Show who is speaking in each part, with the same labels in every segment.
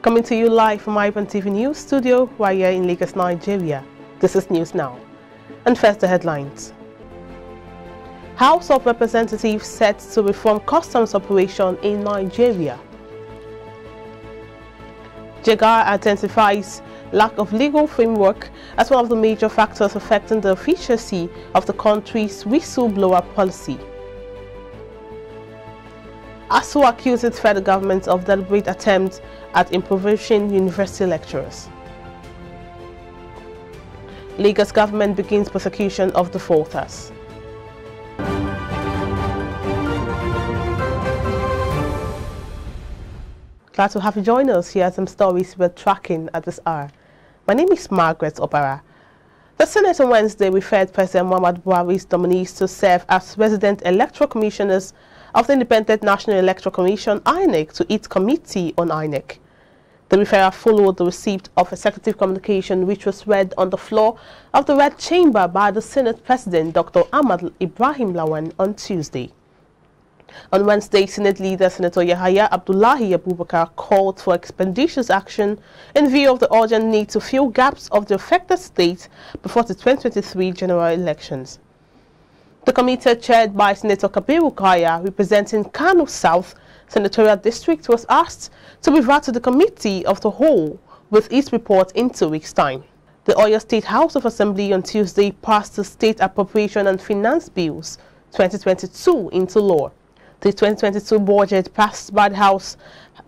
Speaker 1: Coming to you live from iBrandTV News Studio, right here in Lagos, Nigeria. This is News Now. And first, the headlines. House of Representatives set to reform customs operation in Nigeria. JEGA identifies lack of legal framework as one of the major factors affecting the efficiency of the country's whistleblower policy. ASU accuses federal government of deliberate attempt at impoverishing university lecturers. Lagos government begins prosecution of defaulters. Glad to have you join us. Here are some stories we're tracking at this hour. My name is Margaret Opara. The Senate on Wednesday referred President Buhari'S nominees to serve as resident electoral commissioners of the Independent National Electoral Commission (Inec) to its committee on Inec. The referral followed the receipt of executive communication which was read on the floor of the Red Chamber by the Senate President Dr. Ahmad Ibrahim Lawan on Tuesday. On Wednesday, Senate leader Senator Yahaya Abdullahi Abubakar called for expeditious action in view of the urgent need to fill gaps of the affected states before the 2023 general elections. The committee, chaired by Senator Kabiru Kaya, representing Kano South Senatorial District, was asked to revert to the Committee of the Whole with its report in 2 weeks' time. The Oyo State House of Assembly on Tuesday passed the State Appropriation and Finance Bills 2022 into law. The 2022 budget passed by the House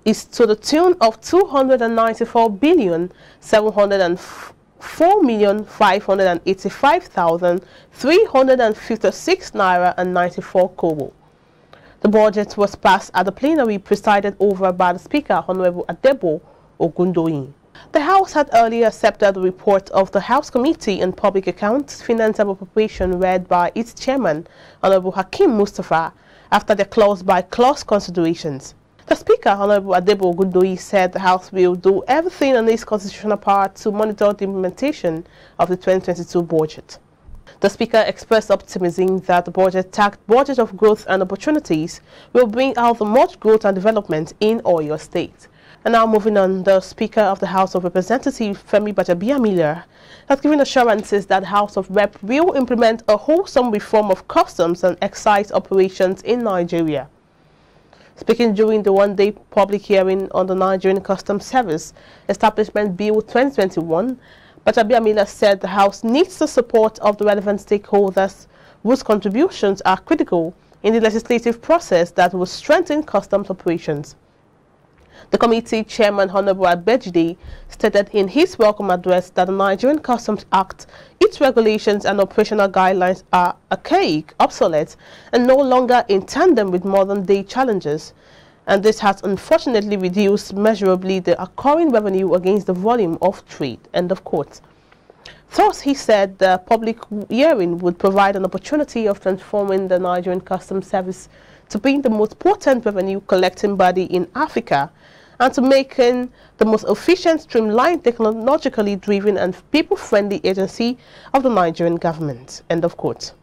Speaker 1: is to the tune of 294,704,585,356 naira and 94 kobo. The budget was passed at the plenary presided over by the Speaker, Honorable Adebo Ogundoyin. The House had earlier accepted the report of the House Committee on Public Accounts, Finance and Appropriation read by its chairman, Honorable Hakim Mustafa, after the clause-by-clause considerations. The Speaker, Honorable Adebo Ogundoyin, said the House will do everything in its constitutional power to monitor the implementation of the 2022 budget. The Speaker expressed optimism that the budget-tagged budget of growth and opportunities will bring out the much growth and development in Oyo State. And now moving on, the Speaker of the House of Representatives, Femi Gbajabiamila, has given assurances that the House of Rep will implement a wholesome reform of customs and excise operations in Nigeria. Speaking during the one-day public hearing on the Nigerian Customs Service Establishment Bill 2021, Gbajabiamila said the House needs the support of the relevant stakeholders whose contributions are critical in the legislative process that will strengthen customs operations. The committee chairman, Honorable Abejide, stated in his welcome address that the Nigerian Customs Act, its regulations and operational guidelines are archaic, obsolete, and no longer in tandem with modern-day challenges, and this has unfortunately reduced measurably the occurring revenue against the volume of trade. End of quote. Thus, he said the public hearing would provide an opportunity of transforming the Nigerian Customs Service to being the most potent revenue collecting body in Africa and to making the most efficient, streamlined, technologically driven and people-friendly agency of the Nigerian government. End of quote.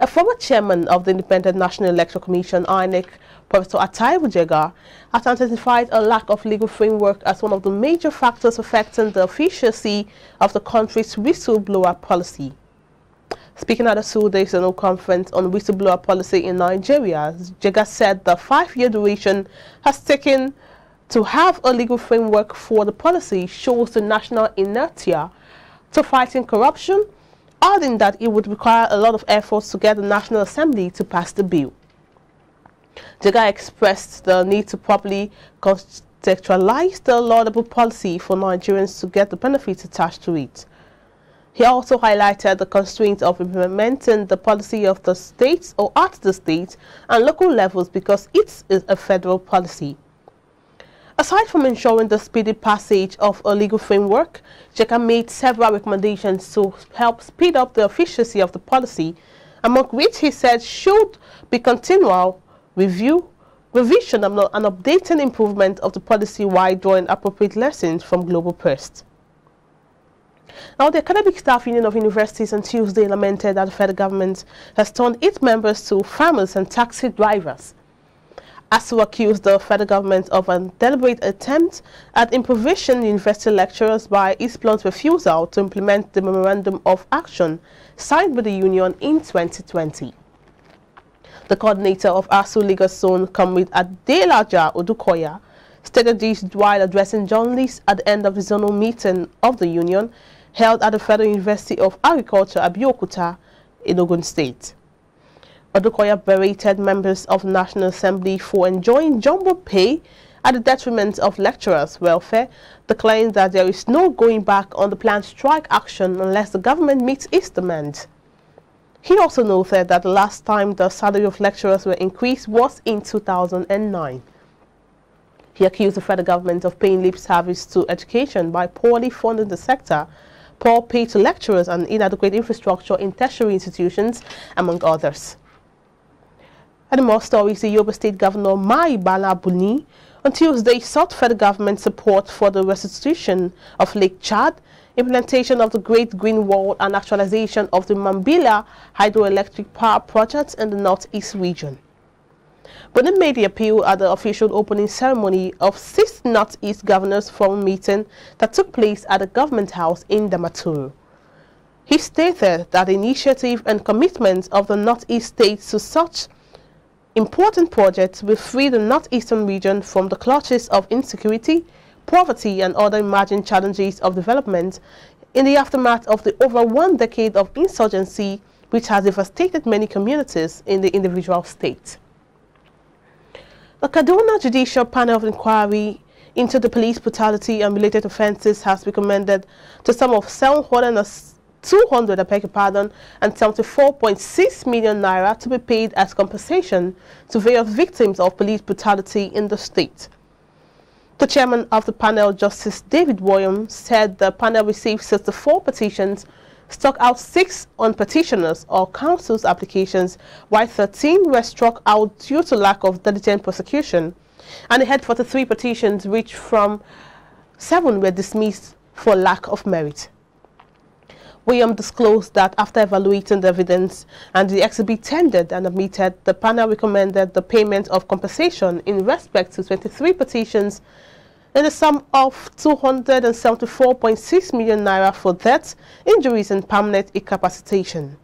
Speaker 1: A former chairman of the Independent National Electoral Commission, Inec, Professor Ataibu Jega, has identified a lack of legal framework as one of the major factors affecting the efficiency of the country's whistleblower policy. Speaking at the 2-day National Conference on Whistleblower Policy in Nigeria, Jega said the 5-year duration has taken to have a legal framework for the policy shows the national inertia to fighting corruption, adding that it would require a lot of efforts to get the National Assembly to pass the bill. Jega expressed the need to properly contextualize the laudable policy for Nigerians to get the benefits attached to it. He also highlighted the constraints of implementing the policy of the states or at the state and local levels because it is a federal policy. Aside from ensuring the speedy passage of a legal framework, Jega made several recommendations to help speed up the efficiency of the policy, among which he said should be continual revision and updating improvement of the policy while drawing appropriate lessons from global past. Now, the Academic Staff Union of Universities on Tuesday lamented that the federal government has turned its members to farmers and taxi drivers. ASU accused the federal government of a deliberate attempt at impoverishing university lecturers by its blunt refusal to implement the Memorandum of Action signed with the union in 2020. The coordinator of ASU Lagos Zone, Comrade Adelaja Odukoya, stated this while addressing journalists at the end of the zonal meeting of the union held at the Federal University of Agriculture, Abeokuta, in Ogun State. Odukoya berated members of the National Assembly for enjoying jumbo pay at the detriment of lecturers' welfare, declaring that there is no going back on the planned strike action unless the government meets its demand. He also noted that the last time the salary of lecturers were increased was in 2009. He accused the federal government of paying lip service to education by poorly funding the sector, poor pay to lecturers, and inadequate infrastructure in tertiary institutions, among others. And more stories, the Yobe State Governor Mai Bala Buni on Tuesday sought federal government support for the restitution of Lake Chad, implementation of the Great Green Wall, and actualization of the Mambila hydroelectric power project in the northeast region. Buni made the appeal at the official opening ceremony of 6th Northeast Governors Forum meeting that took place at the Government House in Damaturu. He stated that the initiative and commitment of the Northeast states to such important projects will free the northeastern region from the clutches of insecurity, poverty, and other emerging challenges of development in the aftermath of the over 1 decade of insurgency which has devastated many communities in the individual state. The Kaduna Judicial Panel of Inquiry into the police brutality and related offences has recommended to sum of 74.6 million naira to be paid as compensation to various victims of police brutality in the state. The chairman of the panel, Justice David Woyom, said the panel received 64 petitions, struck out 6 on petitioners or counsel's applications, while 13 were struck out due to lack of diligent prosecution, and it had 43 petitions, which from 7 were dismissed for lack of merit. William disclosed that after evaluating the evidence and the exhibit tendered and admitted, the panel recommended the payment of compensation in respect to 23 petitions in the sum of 274.6 million naira for deaths, injuries, and permanent incapacitation.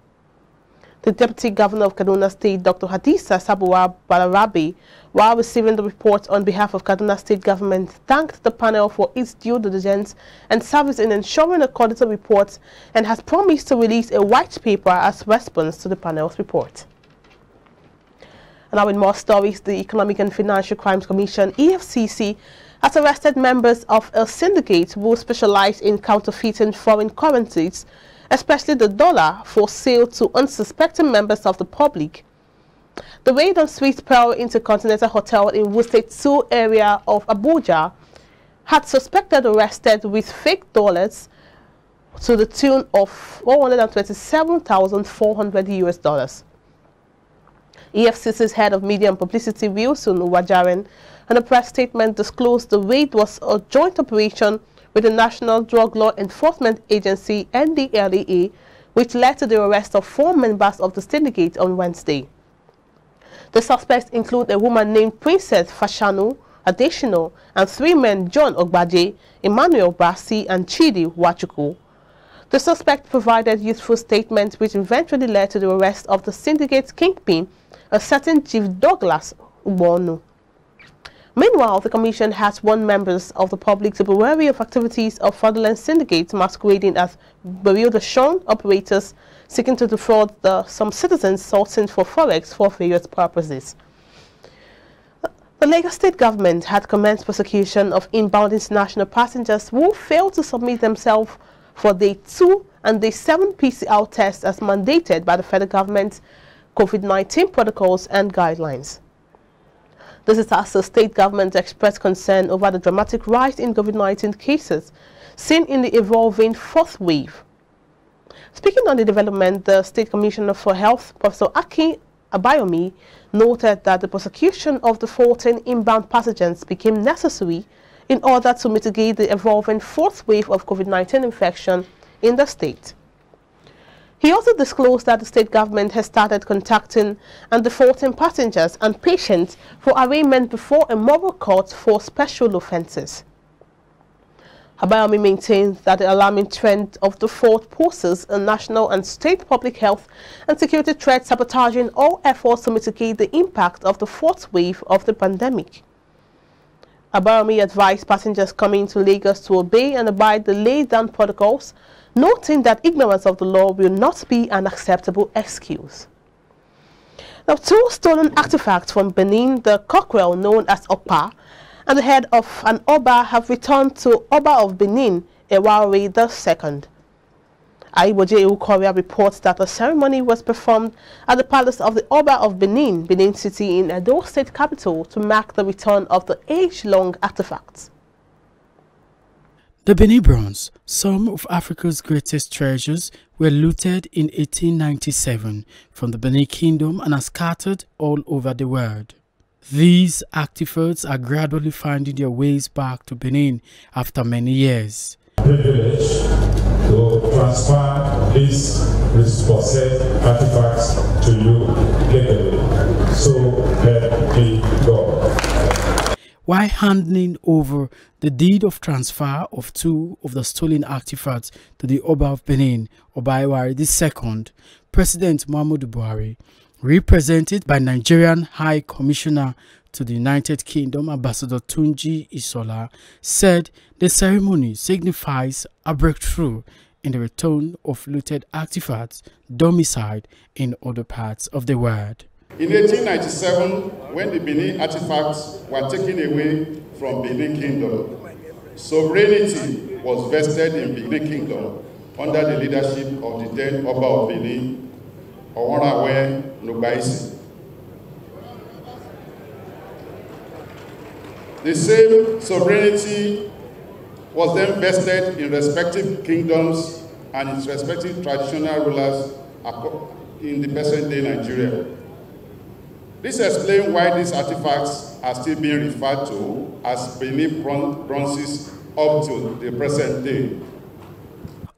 Speaker 1: The Deputy Governor of Kaduna State, Dr. Hadisa Sabuwa Balarabe, while receiving the report on behalf of Kaduna State Government, thanked the panel for its due diligence and service in ensuring according to reports, and has promised to release a white paper as response to the panel's report. And now in more stories, the Economic and Financial Crimes Commission, EFCC, has arrested members of a syndicate who specialize in counterfeiting foreign currencies, especially the dollar, for sale to unsuspecting members of the public. The raid on Sweet Pearl Intercontinental Hotel in Wustate 2 area of Abuja had suspected arrested with fake dollars to the tune of $427,400. EFCC's head of media and publicity, Wilson Wajaren, in a press statement disclosed the raid was a joint operation with the National Drug Law Enforcement Agency, NDLEA, which led to the arrest of 4 members of the syndicate on Wednesday. The suspects include a woman named Princess Fashanu Adeshino and 3 men, John Ogbaje, Emmanuel Brasi, and Chidi Wachuku. The suspect provided useful statements which eventually led to the arrest of the syndicate's kingpin, a certain Chief Douglas Ubonu. Meanwhile, the Commission has warned members of the public to be wary of activities of fraudulent syndicates masquerading as Bureau de change operators seeking to defraud some citizens sourcing for forex for various purposes. The Lagos State government had commenced prosecution of inbound international passengers who failed to submit themselves for Day 2 and Day 7 PCR tests as mandated by the federal government's COVID-19 protocols and guidelines. This is as the state government expressed concern over the dramatic rise in COVID-19 cases seen in the evolving 4th wave. Speaking on the development, the State Commissioner for Health, Professor Aki Abayomi, noted that the prosecution of the 14 inbound passengers became necessary in order to mitigate the evolving 4th wave of COVID-19 infection in the state. He also disclosed that the state government has started contacting and defaulting passengers and patients for arraignment before a mobile court for special offences. Abayomi maintains that the alarming trend of default poses in national and state public health and security threats sabotaging all efforts to mitigate the impact of the fourth wave of the pandemic. Abayomi advised passengers coming to Lagos to obey and abide the laid-down protocols, noting that ignorance of the law will not be an acceptable excuse. Now, 2 stolen artifacts from Benin, the cockerel known as Opa, and the head of an Oba have returned to Oba of Benin, Ewari II. Aiboje Korea reports that a ceremony was performed at the palace of the Oba of Benin, Benin City in Edo State capital, to mark the return of the age-long artifacts.
Speaker 2: The Benin bronze, some of Africa's greatest treasures, were looted in 1897 from the Benin Kingdom and are scattered all over the world. These artifacts are gradually finding their ways back to Benin after many years.
Speaker 3: Privilege to transfer these repossessed artifacts to you legally. So help me God.
Speaker 2: While handing over the deed of transfer of 2 of the stolen artifacts to the Oba of Benin, Buhari'S II, President Muhammadu Buhari, represented by Nigerian High Commissioner to the United Kingdom, Ambassador Tunji Isola, said the ceremony signifies a breakthrough in the return of looted artifacts domiciled in other parts of the world.
Speaker 4: In 1897, when the Benin artifacts were taken away from Benin Kingdom, sovereignty was vested in Benin Kingdom under the leadership of the then Oba of Benin, Oworawe Nubaisi. The same sovereignty was then vested in respective kingdoms and its respective traditional rulers in the present-day Nigeria. This explains why these artifacts are still being referred to as Benin bronzes up to the present day.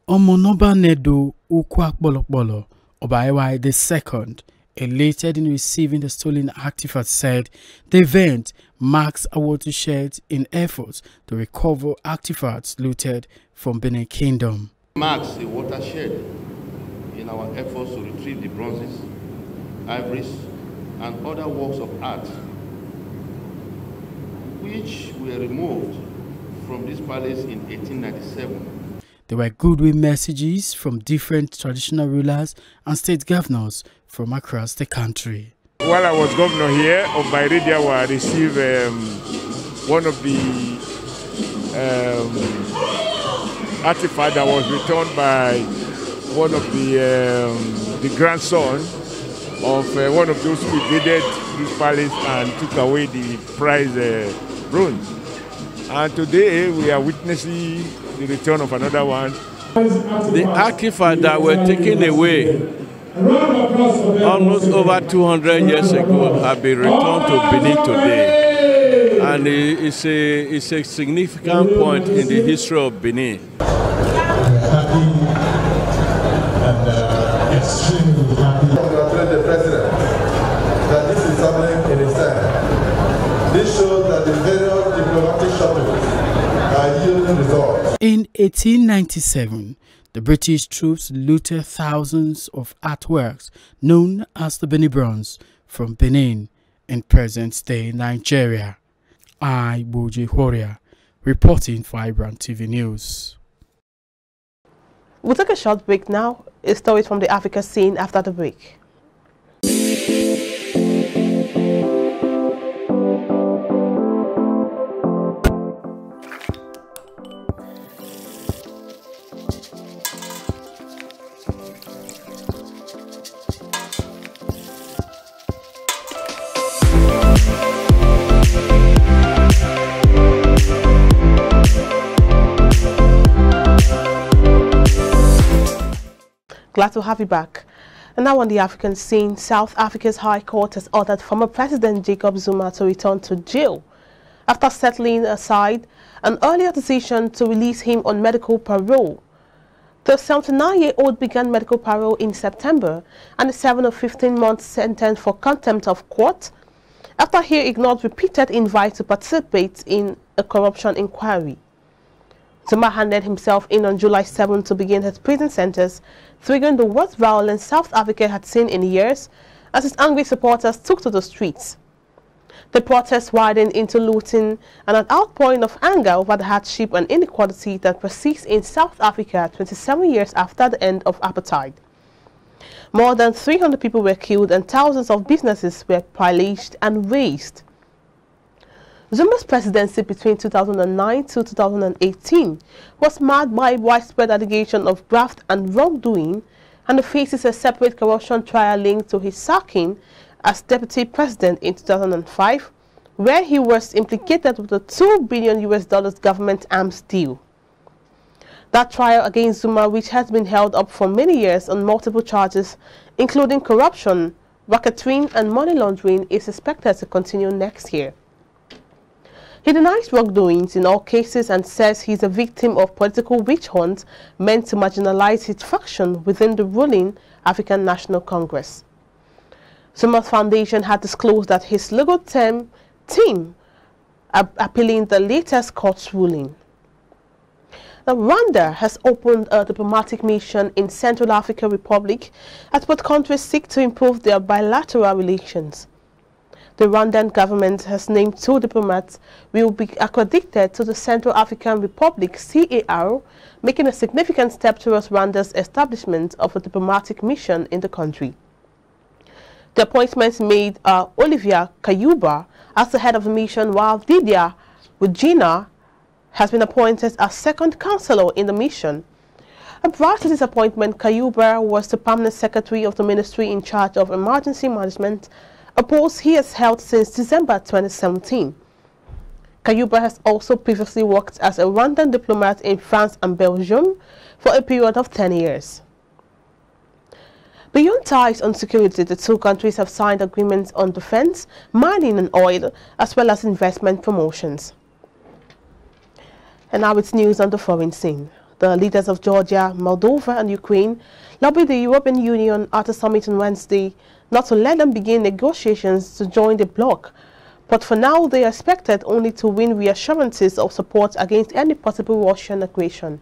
Speaker 2: Omonoba Nedo Ukwakbolokbolo, Buhari'S II, elated in receiving the stolen artifacts, said the event marks a watershed in efforts to recover artifacts looted from Benin Kingdom.
Speaker 5: Marks a watershed in our efforts to retrieve the bronzes, ivories, and other works of art which were removed from this palace in 1897.
Speaker 2: There were goodwill messages from different traditional rulers and state governors from across the country.
Speaker 3: While I was governor here of Buhari'S, I received one of the artifacts that was returned by one of the grandson of one of those who invaded this palace and took away the prize bronze. And today we are witnessing the return of another one.
Speaker 5: The artifacts that were taken away almost over 200 years ago have been returned to Benin today. And it's a significant point in the history of Benin.
Speaker 3: We're happy and extremely happy.
Speaker 6: Congratulate the president that this is happening in his time. This shows that the various diplomatic shuttles are yielding results.
Speaker 2: In 1897, the British troops looted thousands of artworks known as the Benin bronze from Benin in present-day Nigeria. Aiboje Korea, reporting for iBrandTV News.
Speaker 1: We'll take a short break now. A story from the Africa scene after the break. Glad to have you back. And now on the African scene, South Africa's High Court has ordered former President Jacob Zuma to return to jail after settling aside an earlier decision to release him on medical parole. The 79-year-old began medical parole in September and is serving a 15-month sentence for contempt of court after he ignored repeated invites to participate in a corruption inquiry. Zuma handed himself in on July 7 to begin his prison sentence, triggering the worst violence South Africa had seen in years as his angry supporters took to the streets. The protests widened into looting and an outpouring of anger over the hardship and inequality that persists in South Africa 27 years after the end of apartheid. More than 300 people were killed and thousands of businesses were pillaged and razed. Zuma's presidency between 2009 to 2018 was marked by widespread allegations of graft and wrongdoing, and faces a separate corruption trial linked to his sacking as deputy president in 2005, where he was implicated with a $2 billion government arms deal. That trial against Zuma, which has been held up for many years on multiple charges, including corruption, racketeering, and money laundering, is expected to continue next year. He denies wrongdoings in all cases and says he is a victim of political witch hunts meant to marginalize his faction within the ruling African National Congress. Zuma's foundation had disclosed that his legal team appealing the latest court's ruling. Now, Rwanda has opened a diplomatic mission in Central African Republic as both countries seek to improve their bilateral relations. The Rwandan government has named 2 diplomats who will be accredited to the Central African Republic CAR, making a significant step towards Rwanda's establishment of a diplomatic mission in the country. The appointments made Olivia Kayuba as the head of the mission, while Didier Regina has been appointed as second counselor in the mission. Prior to this appointment, Kayuba was the permanent secretary of the ministry in charge of emergency management, a post he has held since December 2017. Kayuba has also previously worked as a Rwandan diplomat in France and Belgium for a period of 10 years. Beyond ties on security, the 2 countries have signed agreements on defense, mining and oil, as well as investment promotions. And now it's news on the foreign scene. The leaders of Georgia, Moldova and Ukraine lobbied the European Union at a summit on Wednesday not to let them begin negotiations to join the bloc, but for now they are expected only to win reassurances of support against any possible Russian aggression.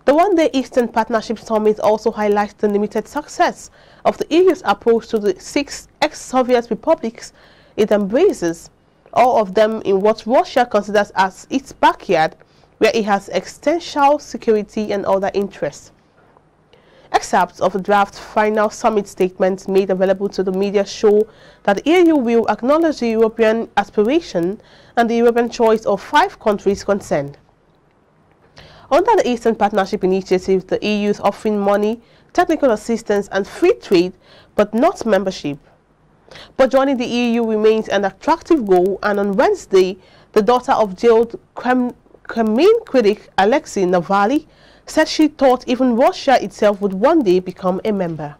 Speaker 1: The one-day Eastern Partnership Summit also highlights the limited success of the EU's approach to the 6 ex-Soviet republics it embraces, all of them in what Russia considers as its backyard, where it has existential security and other interests. Excerpts of the draft final summit statement made available to the media show that the EU will acknowledge the European aspiration and the European choice of 5 countries concerned. Under the Eastern Partnership Initiative, the EU is offering money, technical assistance and free trade, but not membership. But joining the EU remains an attractive goal, and on Wednesday, the daughter of jailed Kremlin critic Alexei Navalny said she thought even Russia itself would one day become a member.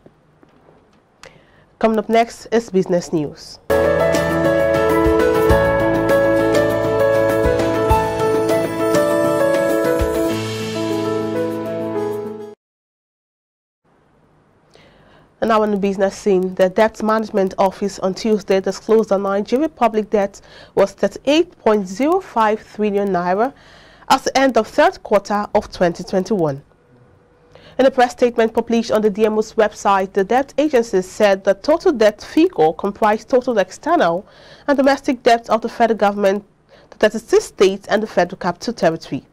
Speaker 1: Coming up next is business news. And now on the business scene, the Debt Management Office on Tuesday disclosed that Nigerian public debt was 38.05 trillion naira at the end of third quarter of 2021. In a press statement published on the DMO's website, the debt agency said the total debt figure comprised total external and domestic debt of the federal government, the 36 states, and the Federal Capital Territory.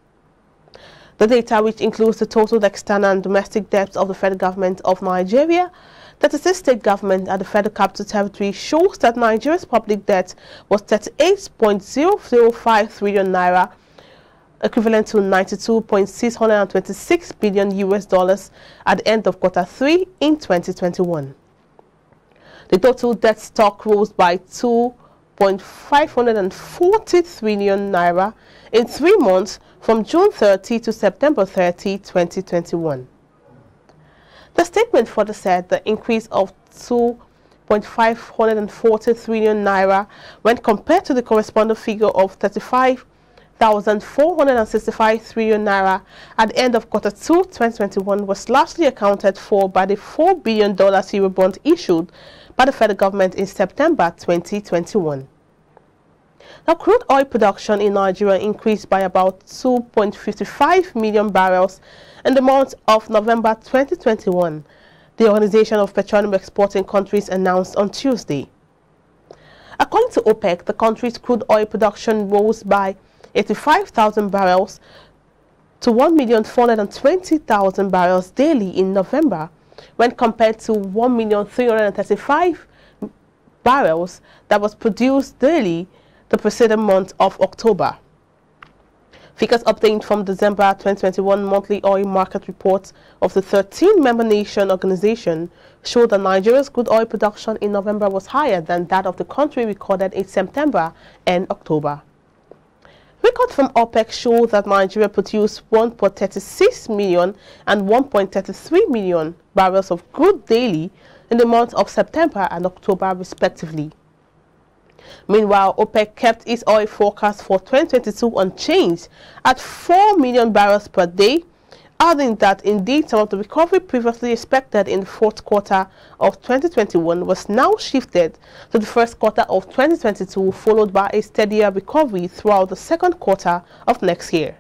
Speaker 1: The data, which includes the total external and domestic debts of the federal government of Nigeria, that the state government and the Federal Capital Territory, shows that Nigeria's public debt was 38.005 trillion naira, equivalent to $92.626 billion at the end of quarter 3 in 2021. The total debt stock rose by 2.540 trillion naira in 3 months from June 30 to September 30, 2021. The statement further said the increase of 2.540 trillion naira when compared to the corresponding figure of 35 1,465 trillion naira at the end of Q2 2021 was largely accounted for by the $4 billion Eurobond issued by the federal government in September 2021. Now, crude oil production in Nigeria increased by about 2.55 million barrels in the month of November 2021, the Organization of Petroleum Exporting Countries announced on Tuesday. According to OPEC, the country's crude oil production rose by 85,000 barrels to 1,420,000 barrels daily in November, when compared to 1,335,000 barrels that was produced daily the preceding month of October. Figures obtained from December 2021 monthly oil market reports of the 13-member nation organization show that Nigeria's crude oil production in November was higher than that of the country recorded in September and October. Records from OPEC show that Nigeria produced 1.36 million and 1.33 million barrels of crude daily in the months of September and October, respectively. Meanwhile, OPEC kept its oil forecast for 2022 unchanged at 4 million barrels per day, adding that indeed some of the recovery previously expected in the fourth quarter of 2021 was now shifted to the first quarter of 2022, followed by a steadier recovery throughout the second quarter of next year.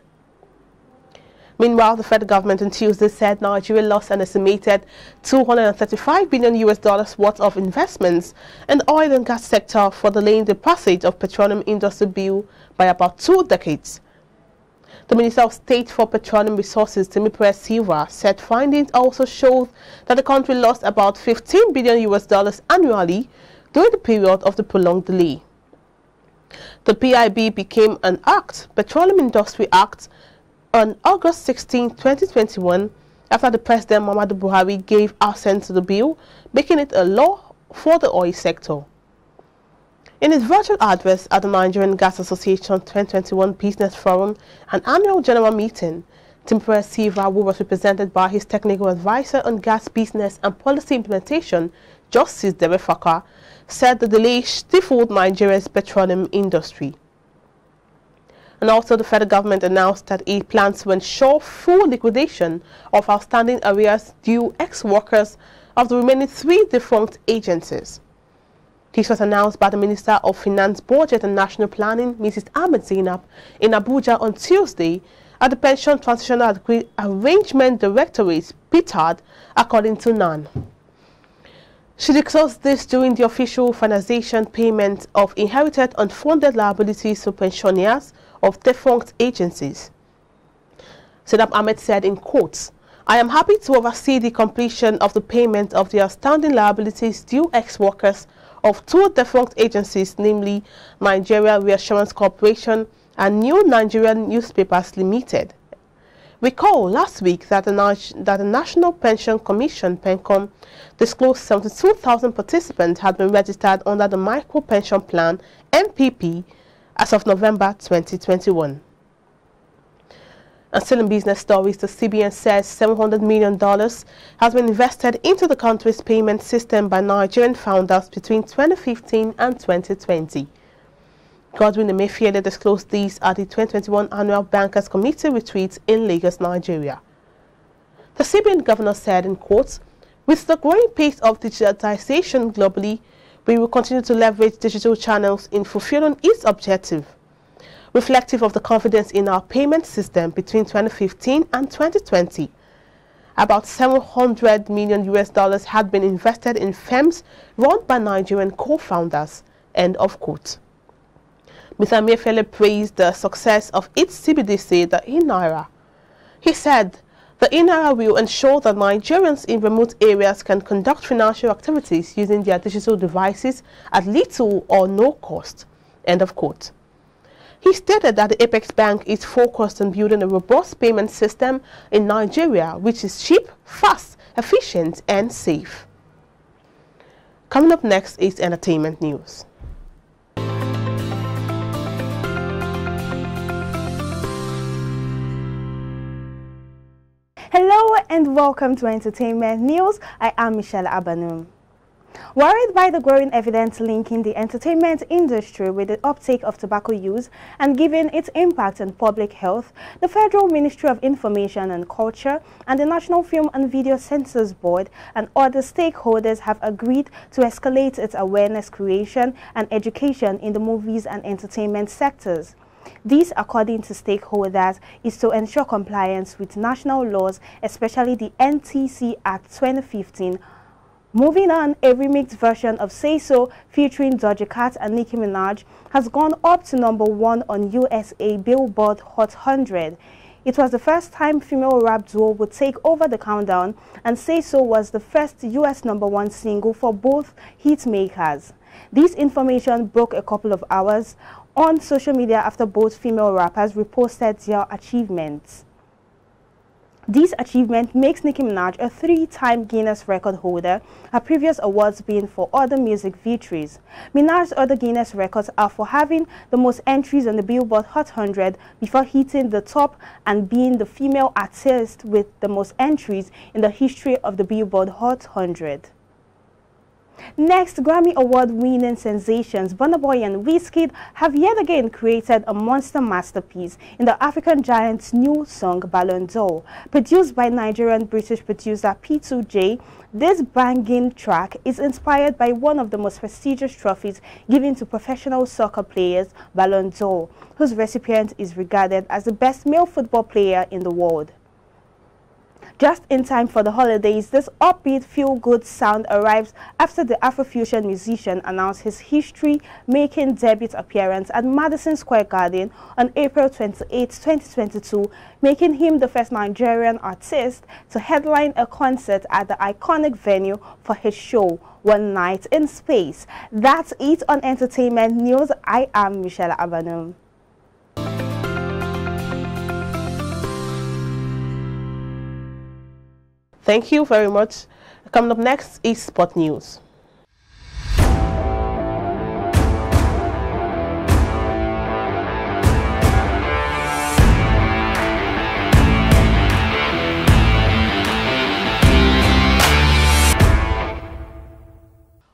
Speaker 1: Meanwhile, the federal government on Tuesday said Nigeria lost an estimated $235 billion worth of investments in the oil and gas sector for delaying the passage of petroleum industry bill by about 2 decades. The Minister of State for Petroleum Resources, Cinematography, said findings also showed that the country lost about $15 billion annually during the period of the prolonged delay. The PIB became an act, Petroleum Industry Act, on August 16, 2021, after the President Muhammadu Buhari gave assent to the bill, making it a law for the oil sector. In his virtual address at the Nigerian Gas Association 2021 Business Forum, an annual general meeting, Temporary Silva, who was represented by his technical advisor on gas business and policy implementation, Justice Derefaka, said the delay stifled Nigeria's petroleum industry. And also, the federal government announced that it plans to ensure full liquidation of outstanding arrears due ex-workers of the remaining 3 defunct agencies. This was announced by the Minister of Finance, Budget and National Planning, Mrs. Ahmed Zainab, in Abuja on Tuesday at the Pension Transitional Arrangement Directorate, PTAD, according to NAN. She discussed this during the official finalization payment of inherited unfunded liabilities to pensioners of defunct agencies. Zainab Ahmed said in quotes, "I am happy to oversee the completion of the payment of the outstanding liabilities due ex-workers of 2 defunct agencies, namely Nigeria Reassurance Corporation and New Nigerian Newspapers Limited. Recall last week that the National Pension Commission, PENCOM, disclosed 72,000 participants had been registered under the Micro Pension Plan, MPP, as of November 2021. And still in business stories, the CBN says $700 million has been invested into the country's payment system by Nigerian founders between 2015 and 2020. Godwin Emefiele disclosed these at the 2021 Annual Bankers Committee retreat in Lagos, Nigeria. The CBN governor said in quotes, "With the growing pace of digitization globally, we will continue to leverage digital channels in fulfilling its objective. Reflective of the confidence in our payment system between 2015 and 2020, about $700 million had been invested in firms run by Nigerian co-founders." End of quote. Mr. Emefiele praised the success of its CBDC, the eNaira. He said, "The eNaira will ensure that Nigerians in remote areas can conduct financial activities using their digital devices at little or no cost." End of quote. He stated that the Apex Bank is focused on building a robust payment system in Nigeria which is cheap, fast, efficient, and safe. Coming up next is entertainment news.
Speaker 7: Hello and welcome to Entertainment News. I am Michelle Abanum. Worried by the growing evidence linking the entertainment industry with the uptake of tobacco use and given its impact on public health, the Federal Ministry of Information and Culture and the National Film and Video Censors Board and other stakeholders have agreed to escalate its awareness creation and education in the movies and entertainment sectors. This, according to stakeholders, is to ensure compliance with national laws, especially the NTC Act 2015. Moving on, a remixed version of Say So featuring Doja Cat and Nicki Minaj has gone up to #1 on USA Billboard Hot 100. It was the first time female rap duo would take over the countdown, and Say So was the first US #1 single for both hitmakers. This information broke a couple of hours on social media after both female rappers reposted their achievements. This achievement makes Nicki Minaj a 3-time Guinness record holder, her previous awards being for other music victories. Minaj's other Guinness records are for having the most entries on the Billboard Hot 100 before hitting the top and being the female artist with the most entries in the history of the Billboard Hot 100. Next, Grammy Award-winning sensations Burna Boy and Wizkid have yet again created a monster masterpiece in the African giant's new song Ballon d'Or. Produced by Nigerian-British producer P2J, this banging track is inspired by one of the most prestigious trophies given to professional soccer players, Ballon d'Or, whose recipient is regarded as the best male football player in the world. Just in time for the holidays, this upbeat feel-good sound arrives after the Afrofusion musician announced his history-making debut appearance at Madison Square Garden on April 28, 2022, making him the first Nigerian artist to headline a concert at the iconic venue for his show, One Night in Space. That's it on Entertainment News. I am Michelle Abanum.
Speaker 1: Thank you very much. Coming up next is Sport News.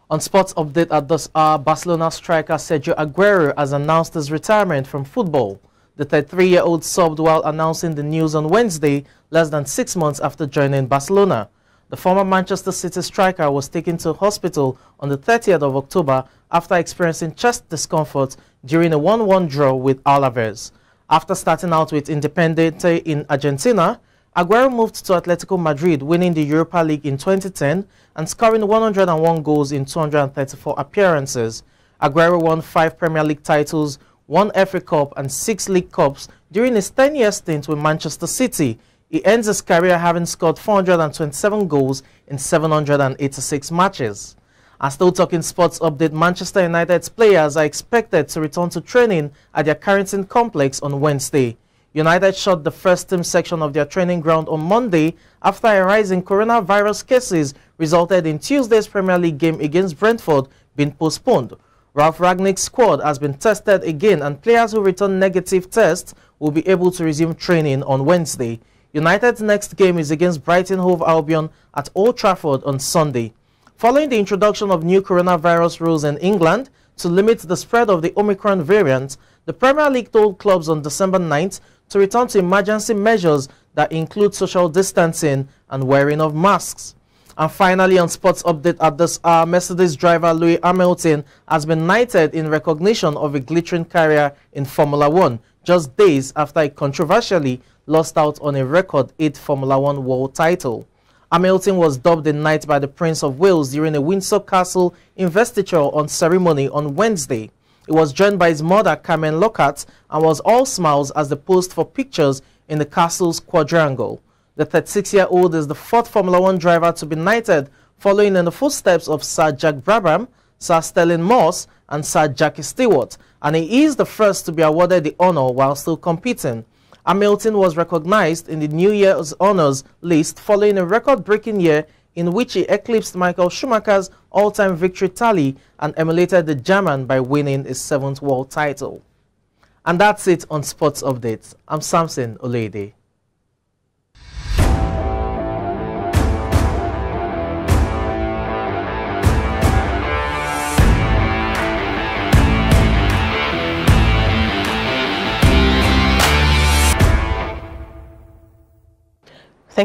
Speaker 8: On Sports Update at this hour, Barcelona striker Sergio Aguero has announced his retirement from football. The 33-year-old subbed while announcing the news on Wednesday, less than 6 months after joining Barcelona. The former Manchester City striker was taken to hospital on the 30th of October after experiencing chest discomfort during a 1-1 draw with Alaves. After starting out with Independiente in Argentina, Aguero moved to Atletico Madrid, winning the Europa League in 2010 and scoring 101 goals in 234 appearances. Aguero won 5 Premier League titles, 1 FA Cup and 6 League Cups during his 10-year stint with Manchester City. He ends his career having scored 427 goals in 786 matches. And still talking Sports Update, Manchester United's players are expected to return to training at their Carrington complex on Wednesday. United shut the first team section of their training ground on Monday after a rise in coronavirus cases resulted in Tuesday's Premier League game against Brentford being postponed. Ralph Rangnick's squad has been tested again, and players who return negative tests will be able to resume training on Wednesday. United's next game is against Brighton Hove Albion at Old Trafford on Sunday. Following the introduction of new coronavirus rules in England to limit the spread of the Omicron variant, the Premier League told clubs on December 9th to return to emergency measures that include social distancing and wearing of masks. And finally, on Sports Update at this hour, Mercedes driver Lewis Hamilton has been knighted in recognition of a glittering career in Formula One, just days after he controversially lost out on a record 8th Formula One world title. Hamilton was dubbed a knight by the Prince of Wales during a Windsor Castle investiture on ceremony on Wednesday. He was joined by his mother, Carmen Lockhart, and was all smiles as they posed for pictures in the castle's quadrangle. The 36-year-old is the 4th Formula One driver to be knighted, following in the footsteps of Sir Jack Brabham, Sir Sterling Moss, and Sir Jackie Stewart, and he is the first to be awarded the honor while still competing. Hamilton was recognized in the New Year's honors list following a record-breaking year in which he eclipsed Michael Schumacher's all-time victory tally and emulated the German by winning his 7th world title. And that's it on Sports Updates. I'm Samson Olede.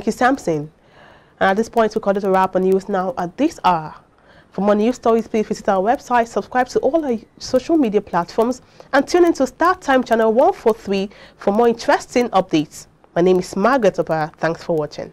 Speaker 1: Thank you, Samson. And at this point, we call it a wrap on news now at this hour. For more news stories, please visit our website, subscribe to all our social media platforms, and tune into Start Time Channel 143 for more interesting updates. My name is Margaret Oba. Thanks for watching.